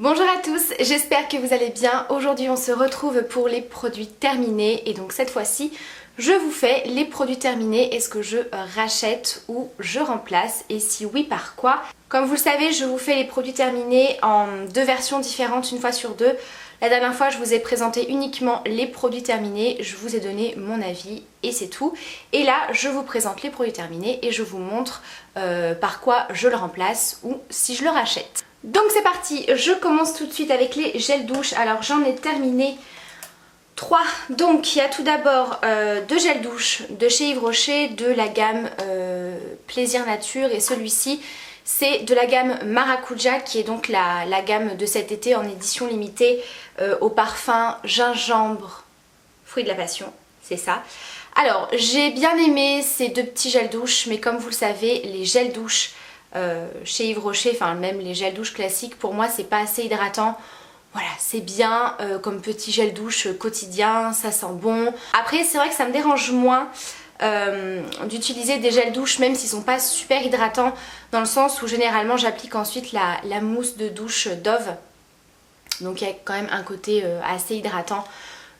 Bonjour à tous, j'espère que vous allez bien. Aujourd'hui on se retrouve pour les produits terminés et donc cette fois-ci je vous fais les produits terminés. Est-ce que je rachète ou je remplace et si oui par quoi? Comme vous le savez, je vous fais les produits terminés en deux versions différentes une fois sur deux. La dernière fois je vous ai présenté uniquement les produits terminés, je vous ai donné mon avis et c'est tout. Et là je vous présente les produits terminés et je vous montre par quoi je le remplace ou si je le rachète. Donc c'est parti, je commence tout de suite avec les gels douche. Alors j'en ai terminé 3. Donc il y a tout d'abord deux gels douche de chez Yves Rocher de la gamme Plaisir Nature et celui-ci c'est de la gamme Maracuja qui est donc la gamme de cet été en édition limitée au parfum gingembre fruit de la passion, c'est ça. Alors j'ai bien aimé ces deux petits gels douche mais comme vous le savez les gels douche chez Yves Rocher, enfin même les gels douche classiques pour moi c'est pas assez hydratant. Voilà, c'est bien comme petit gel douche quotidien, ça sent bon. Après c'est vrai que ça me dérange moins d'utiliser des gels douche même s'ils sont pas super hydratants, dans le sens où généralement j'applique ensuite la mousse de douche Dove, donc il y a quand même un côté assez hydratant.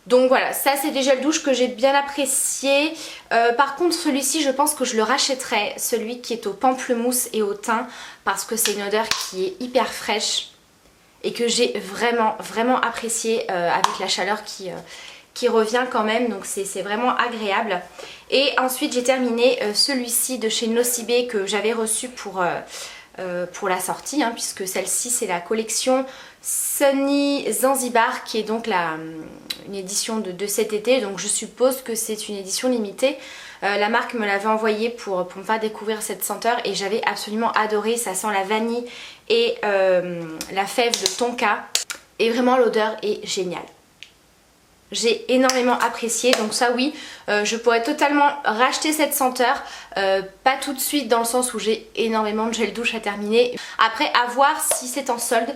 Donc voilà, ça c'est des gels douche que j'ai bien appréciés. Par contre celui-ci je pense que je le rachèterai, celui qui est au pamplemousse et au thym, parce que c'est une odeur qui est hyper fraîche et que j'ai vraiment apprécié avec la chaleur qui revient quand même, donc c'est vraiment agréable. Et ensuite j'ai terminé celui-ci de chez Nocibé que j'avais reçu pour la sortie, hein, puisque celle-ci c'est la collection Sunny Zanzibar qui est donc une édition de cet été, donc je suppose que c'est une édition limitée. La marque me l'avait envoyé pour me faire découvrir cette senteur et j'avais absolument adoré, ça sent la vanille et la fève de tonka et vraiment l'odeur est géniale. J'ai énormément apprécié, donc ça oui, je pourrais totalement racheter cette senteur, pas tout de suite dans le sens où j'ai énormément de gel douche à terminer. Après à voir si c'est en solde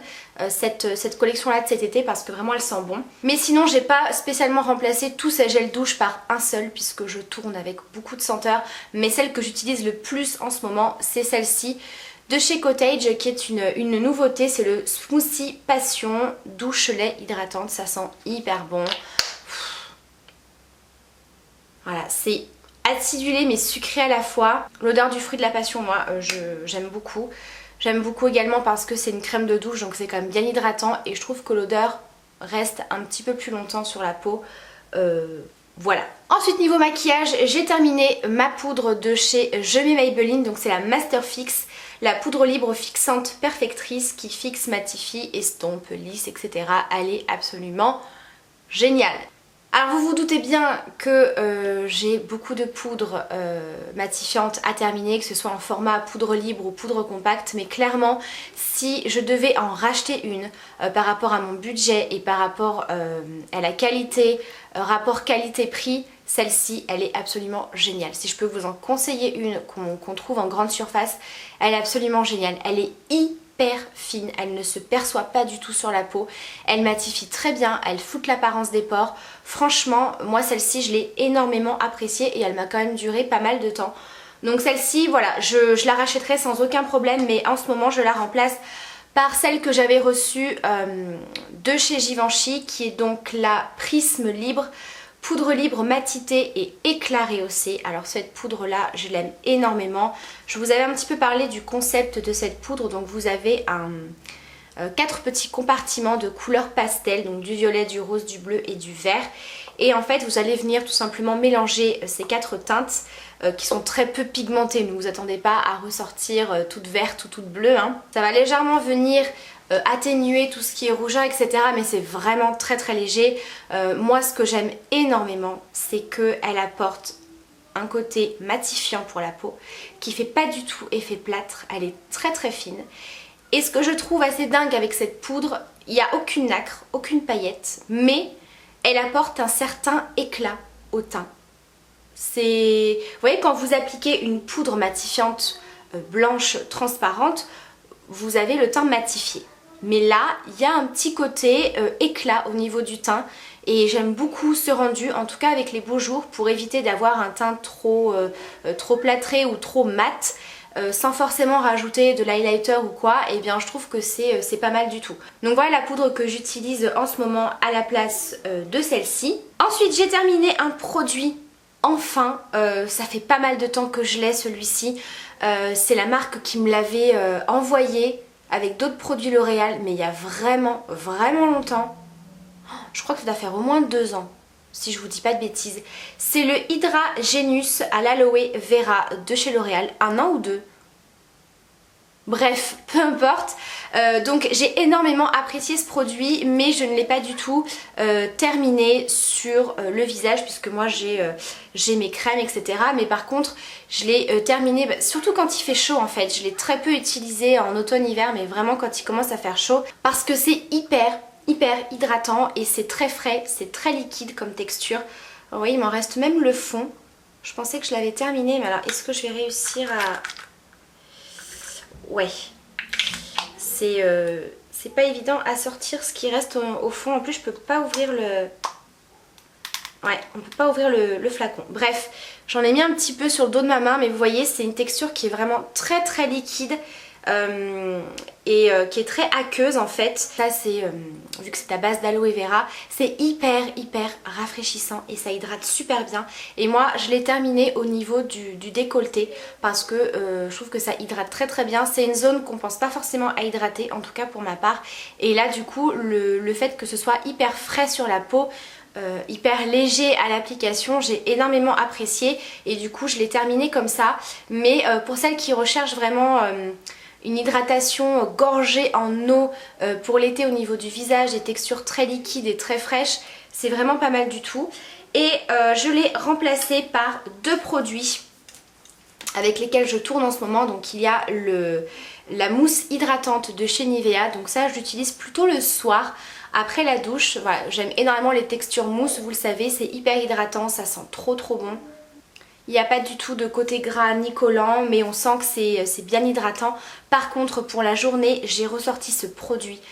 cette collection là de cet été parce que vraiment elle sent bon. Mais sinon j'ai pas spécialement remplacé tous ces gels douche par un seul puisque je tourne avec beaucoup de senteurs, mais celle que j'utilise le plus en ce moment c'est celle-ci de chez Cottage qui est une nouveauté, c'est le Smoothie Passion douche lait hydratante, ça sent hyper bon. Voilà, c'est acidulé mais sucré à la fois. L'odeur du fruit de la passion, moi, j'aime beaucoup. J'aime beaucoup également parce que c'est une crème de douche, donc c'est quand même bien hydratant. Et je trouve que l'odeur reste un petit peu plus longtemps sur la peau. Voilà. Ensuite, niveau maquillage, j'ai terminé ma poudre de chez Je mets Maybelline. Donc c'est la Master Fix, la poudre libre fixante perfectrice qui fixe, matifie, estompe, lisse, etc. Elle est absolument géniale. Alors vous vous doutez bien que j'ai beaucoup de poudres matifiantes à terminer, que ce soit en format poudre libre ou poudre compacte, mais clairement si je devais en racheter une par rapport à mon budget et par rapport à la qualité, rapport qualité-prix, celle-ci elle est absolument géniale. Si je peux vous en conseiller une qu'on trouve en grande surface, elle est absolument géniale. Elle est hyper fine, elle ne se perçoit pas du tout sur la peau, elle matifie très bien, elle floute l'apparence des pores. Franchement, moi celle-ci je l'ai énormément appréciée et elle m'a quand même duré pas mal de temps. Donc celle-ci, voilà, je la rachèterai sans aucun problème, mais en ce moment je la remplace par celle que j'avais reçue de chez Givenchy, qui est donc la Prisme Libre, poudre libre matité et éclat rehaussé. Alors cette poudre là je l'aime énormément. Je vous avais un petit peu parlé du concept de cette poudre. Donc vous avez 4 petits compartiments de couleurs pastel, donc du violet, du rose, du bleu et du vert. Et en fait vous allez venir tout simplement mélanger ces 4 teintes qui sont très peu pigmentées. Ne vous attendez pas à ressortir toute verte ou toute bleue, hein. Ça va légèrement venir atténuer tout ce qui est rougeur, etc. mais c'est vraiment très léger. Moi ce que j'aime énormément c'est qu'elle apporte un côté matifiant pour la peau qui fait pas du tout effet plâtre, elle est très fine. Et ce que je trouve assez dingue avec cette poudre, il n'y a aucune nacre, aucune paillette, mais elle apporte un certain éclat au teint. C'est, vous voyez, quand vous appliquez une poudre matifiante blanche transparente, vous avez le teint matifié. Mais là, il y a un petit côté éclat au niveau du teint et j'aime beaucoup ce rendu, en tout cas avec les beaux jours, pour éviter d'avoir un teint trop plâtré ou trop mat. sans forcément rajouter de l'highlighter ou quoi, et bien je trouve que c'est pas mal du tout. Donc voilà la poudre que j'utilise en ce moment à la place de celle-ci. Ensuite j'ai terminé un produit, enfin, ça fait pas mal de temps que je l'ai celui-ci. C'est la marque qui me l'avait envoyé avec d'autres produits L'Oréal, mais il y a vraiment longtemps. Je crois que ça doit faire au moins 2 ans, si je vous dis pas de bêtises. C'est le Hydra Genius à l'aloe vera de chez L'Oréal, 1 an ou 2. Bref, peu importe. Donc j'ai énormément apprécié ce produit, mais je ne l'ai pas du tout terminé sur le visage, puisque moi j'ai mes crèmes, etc. Mais par contre, je l'ai terminé, surtout quand il fait chaud en fait. Je l'ai très peu utilisé en automne-hiver, mais vraiment quand il commence à faire chaud, parce que c'est hyper hydratant et c'est très frais, c'est très liquide comme texture. Alors, vous voyez, il m'en reste même le fond. Je pensais que je l'avais terminé, mais alors est-ce que je vais réussir à... Ouais, c'est pas évident à sortir ce qui reste au fond. En plus je peux pas ouvrir le... Ouais, on peut pas ouvrir le flacon. Bref, j'en ai mis un petit peu sur le dos de ma main, mais vous voyez c'est une texture qui est vraiment très liquide. Qui est très aqueuse en fait. Ça c'est, vu que c'est à base d'aloe vera, c'est hyper rafraîchissant et ça hydrate super bien. Et moi je l'ai terminé au niveau du décolleté parce que je trouve que ça hydrate très bien. C'est une zone qu'on pense pas forcément à hydrater, en tout cas pour ma part. Et là du coup le fait que ce soit hyper frais sur la peau, hyper léger à l'application, j'ai énormément apprécié et du coup je l'ai terminé comme ça. Mais pour celles qui recherchent vraiment une hydratation gorgée en eau pour l'été au niveau du visage, des textures très liquides et très fraîches, c'est vraiment pas mal du tout. Et je l'ai remplacé par 2 produits avec lesquels je tourne en ce moment. Donc il y a la mousse hydratante de chez Nivea, donc ça je l'utilise plutôt le soir après la douche. Voilà, j'aime énormément les textures mousse, vous le savez, c'est hyper hydratant, ça sent trop bon. Il n'y a pas du tout de côté gras ni collant, mais on sent que c'est bien hydratant. Par contre, pour la journée, j'ai ressorti ce produit.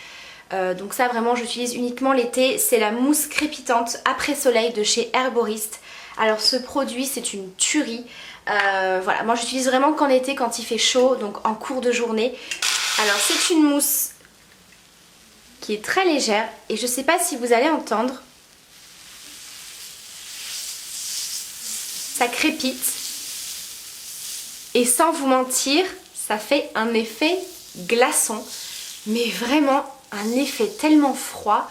Donc ça, vraiment, j'utilise uniquement l'été. C'est la mousse crépitante après soleil de chez Herborist. Alors ce produit, c'est une tuerie. Voilà, moi j'utilise vraiment qu'en été, quand il fait chaud, donc en cours de journée. Alors c'est une mousse qui est très légère et je ne sais pas si vous allez entendre. Ça crépite et sans vous mentir ça fait un effet glaçon, mais vraiment un effet tellement froid.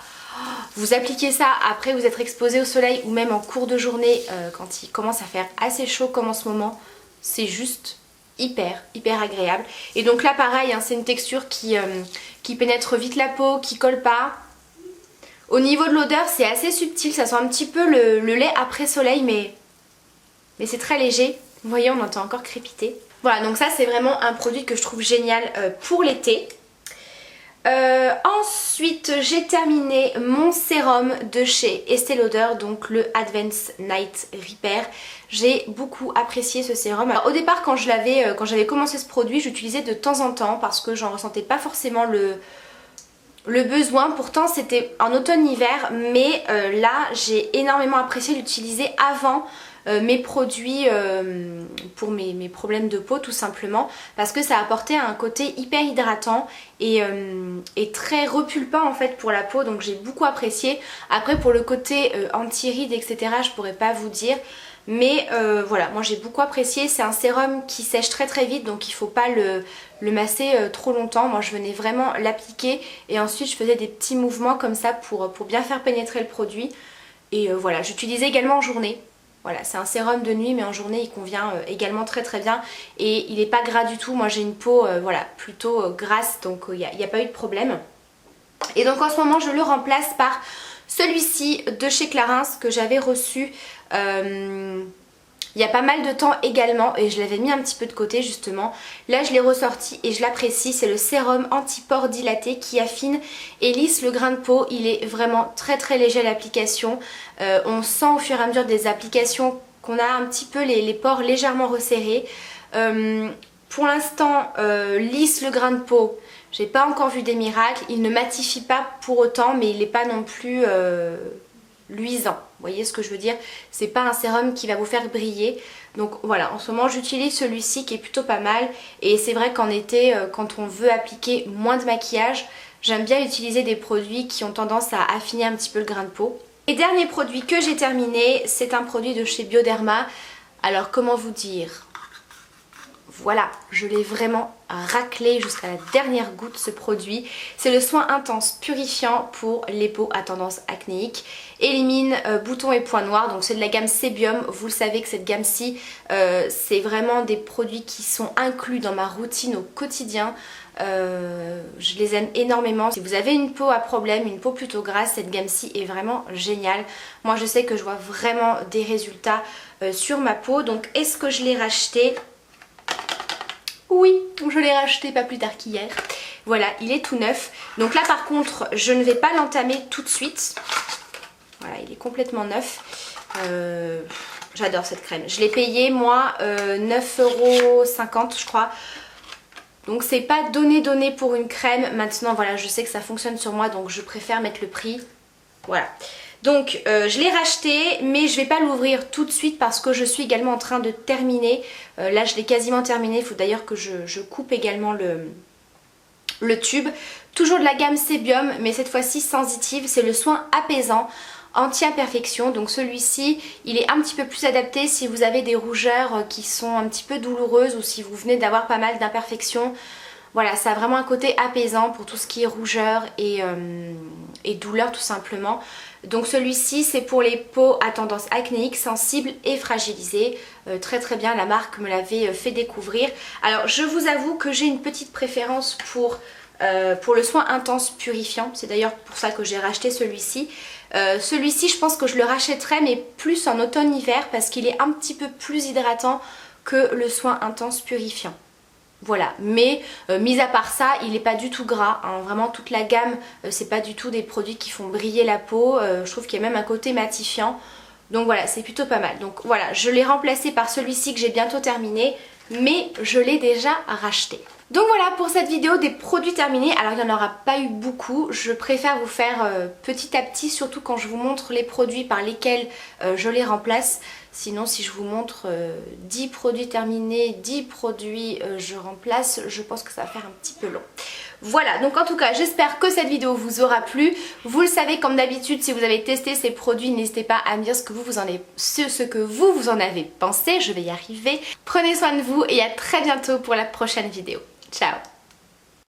Vous appliquez ça après vous être exposé au soleil ou même en cours de journée quand il commence à faire assez chaud comme en ce moment, c'est juste hyper agréable. Et donc là pareil, hein, c'est une texture qui pénètre vite la peau, qui colle pas. Au niveau de l'odeur c'est assez subtil, ça sent un petit peu le lait après soleil, mais c'est très léger. Vous voyez, on entend encore crépiter. Voilà, donc ça c'est vraiment un produit que je trouve génial pour l'été. Ensuite j'ai terminé mon sérum de chez Estée Lauder, donc le Advanced Night Repair. J'ai beaucoup apprécié ce sérum. Alors, au départ quand j'avais commencé ce produit, j'utilisais de temps en temps parce que j'en ressentais pas forcément le besoin. Pourtant c'était en automne-hiver, mais là j'ai énormément apprécié l'utiliser avant mes produits pour mes problèmes de peau, tout simplement, parce que ça apportait un côté hyper hydratant et très repulpant en fait pour la peau, donc j'ai beaucoup apprécié. Après pour le côté anti-rides etc, je pourrais pas vous dire, mais voilà, moi j'ai beaucoup apprécié. C'est un sérum qui sèche très vite, donc il faut pas le masser trop longtemps. Moi je venais vraiment l'appliquer et ensuite je faisais des petits mouvements comme ça pour bien faire pénétrer le produit. Et voilà, j'utilisais également en journée. Voilà, c'est un sérum de nuit mais en journée il convient également très bien et il n'est pas gras du tout. Moi j'ai une peau voilà, plutôt grasse, donc il n'y a pas eu de problème. Et donc en ce moment je le remplace par celui-ci de chez Clarins que j'avais reçu il y a pas mal de temps également et je l'avais mis un petit peu de côté justement. Là je l'ai ressorti et je l'apprécie. C'est le sérum anti-pores dilaté qui affine et lisse le grain de peau. Il est vraiment très léger à l'application. On sent au fur et à mesure des applications qu'on a un petit peu les pores légèrement resserrés. Pour l'instant lisse le grain de peau. J'ai pas encore vu des miracles. Il ne matifie pas pour autant, mais il n'est pas non plus luisant. Vous voyez ce que je veux dire? C'est pas un sérum qui va vous faire briller. Donc voilà, en ce moment j'utilise celui-ci qui est plutôt pas mal. Et c'est vrai qu'en été, quand on veut appliquer moins de maquillage, j'aime bien utiliser des produits qui ont tendance à affiner un petit peu le grain de peau. Et dernier produit que j'ai terminé, c'est un produit de chez Bioderma. Alors comment vous dire? Voilà, je l'ai vraiment raclé jusqu'à la dernière goutte ce produit. C'est le soin intense purifiant pour les peaux à tendance acnéique. Élimine boutons et points noirs, donc c'est de la gamme Sebium. Vous le savez que cette gamme-ci, c'est vraiment des produits qui sont inclus dans ma routine au quotidien. Je les aime énormément. Si vous avez une peau à problème, une peau plutôt grasse, cette gamme-ci est vraiment géniale. Moi je sais que je vois vraiment des résultats sur ma peau. Donc est-ce que je l'ai racheté? Oui, je l'ai racheté pas plus tard qu'hier. Voilà, il est tout neuf. Donc là par contre, je ne vais pas l'entamer tout de suite. Voilà, il est complètement neuf. J'adore cette crème. Je l'ai payé moi 9,50 € je crois. Donc c'est pas donné pour une crème. Maintenant voilà, je sais que ça fonctionne sur moi, donc je préfère mettre le prix. Voilà. Donc je l'ai racheté, mais je vais pas l'ouvrir tout de suite parce que je suis également en train de terminer. Là je l'ai quasiment terminé, il faut d'ailleurs que je coupe également le tube. Toujours de la gamme Sebium, mais cette fois-ci sensitive, c'est le soin apaisant anti-imperfection. Donc celui-ci, il est un petit peu plus adapté si vous avez des rougeurs qui sont un petit peu douloureuses ou si vous venez d'avoir pas mal d'imperfections. Voilà, ça a vraiment un côté apaisant pour tout ce qui est rougeur et douleur tout simplement. Donc celui-ci c'est pour les peaux à tendance acnéique, sensibles et fragilisées. Très très bien, la marque me l'avait fait découvrir. Alors je vous avoue que j'ai une petite préférence pour le soin intense purifiant. C'est d'ailleurs pour ça que j'ai racheté celui-ci. Celui-ci je pense que je le rachèterai mais plus en automne-hiver parce qu'il est un petit peu plus hydratant que le soin intense purifiant. Voilà, mais mis à part ça, il n'est pas du tout gras, hein. Vraiment toute la gamme, c'est pas du tout des produits qui font briller la peau, je trouve qu'il y a même un côté matifiant. Donc voilà, c'est plutôt pas mal. Donc voilà, je l'ai remplacé par celui-ci que j'ai bientôt terminé, mais je l'ai déjà racheté. Donc voilà pour cette vidéo des produits terminés. Alors il n'y en aura pas eu beaucoup, je préfère vous faire petit à petit, surtout quand je vous montre les produits par lesquels je les remplace. Sinon si je vous montre 10 produits terminés, 10 produits je remplace, je pense que ça va faire un petit peu long. Voilà, donc en tout cas j'espère que cette vidéo vous aura plu. Vous le savez comme d'habitude, si vous avez testé ces produits, n'hésitez pas à me dire ce que vous en avez pensé, je vais y arriver. Prenez soin de vous et à très bientôt pour la prochaine vidéo. Ciao!